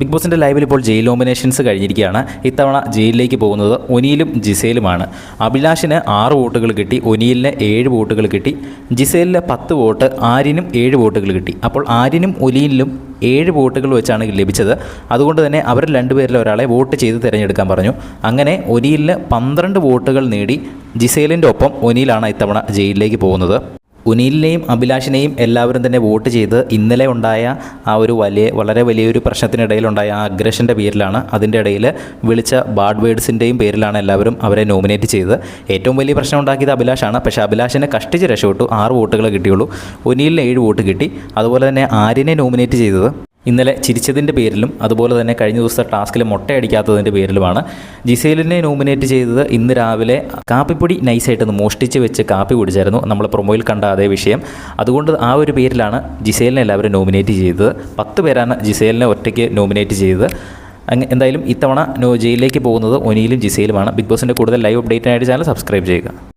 Big ബോസിൻ്റെ ലൈവിൽ ഇപ്പോൾ ജയിൽ നോമിനേഷൻസ് കഴിഞ്ഞിരിക്കുകയാണ്. ഇത്തവണ ജയിലിലേക്ക് പോകുന്നത് ഒനിയിലും ജിസേലുമാണ്. അഭിലാഷിന് 6 വോട്ടുകൾ കിട്ടി, ഒനിയിലിന് 7 വോട്ടുകൾ കിട്ടി, ജിസേലിന് 10 വോട്ട്, ആര്യനും 7 വോട്ടുകൾ കിട്ടി. അപ്പോൾ ആര്യനും ഒനിയിലും 7 വോട്ടുകൾ വെച്ചാണ് ലഭിച്ചത്. അതുകൊണ്ട് തന്നെ അവർ രണ്ടുപേരിൽ ഒരാളെ വോട്ട് ചെയ്ത് തിരഞ്ഞെടുക്കാൻ പറഞ്ഞു. അങ്ങനെ ഒനിയിലിന് 12 വോട്ടുകൾ നേടി ജിസേലിൻ്റെ ഒപ്പം ഒനിയിലാണ് ഇത്തവണ ജയിലിലേക്ക് പോകുന്നത്. ഒനിയിലിനെയും അഭിലാഷിനെയും എല്ലാവരും തന്നെ വോട്ട് ചെയ്ത് ഇന്നലെ ഉണ്ടായ ആ ഒരു വളരെ വലിയൊരു പ്രശ്നത്തിനിടയിലുണ്ടായ ആ അഗ്രഷൻ്റെ പേരിലാണ്, അതിൻ്റെ ഇടയിൽ വിളിച്ച ബാഡ് വേർഡ്സിൻ്റെയും പേരിലാണ് എല്ലാവരും അവരെ നോമിനേറ്റ് ചെയ്തത്. ഏറ്റവും വലിയ പ്രശ്നം ഉണ്ടാക്കിയത് അഭിലാഷാണ്. പക്ഷേ അഭിലാഷിനെ കഷ്ടിച്ച് രക്ഷപ്പെട്ടു, 6 വോട്ടുകൾ കിട്ടിയുള്ളൂ. ഒനിയിലിന് 7 വോട്ട് കിട്ടി. അതുപോലെ തന്നെ ആര്യനെ നോമിനേറ്റ് ചെയ്തത് ഇന്നലെ ചിരിച്ചതിൻ്റെ പേരിലും അതുപോലെ തന്നെ കഴിഞ്ഞ ദിവസത്തെ ടാസ്കിൽ മുട്ടയടിക്കാത്തതിൻ്റെ പേരിലുമാണ്. ജിസേലിനെ നോമിനേറ്റ് ചെയ്തത് ഇന്ന് രാവിലെ കാപ്പിപ്പൊടി നൈസായിട്ടൊന്ന് മോഷ്ടിച്ച് വെച്ച് കാപ്പി കുടിച്ചായിരുന്നു, നമ്മൾ പ്രൊമോയിൽ കണ്ട അതേ വിഷയം. അതുകൊണ്ട് ആ ഒരു പേരിലാണ് ജിസേലിനെ എല്ലാവരും നോമിനേറ്റ് ചെയ്തത്. 10 പേരാണ് ജിസേലിനെ ഒറ്റയ്ക്ക് നോമിനേറ്റ് ചെയ്തത്. എന്തായാലും ഇത്തവണ ജയിലിലേക്ക് പോകുന്നത് ഒനിയിലും ജിസേലുമാണ്. ബിഗ് ബോസിൻ്റെ കൂടുതൽ ലൈവ് അപ്ഡേറ്റിനായിട്ട് ചാനൽ സബ്സ്ക്രൈബ് ചെയ്യുക.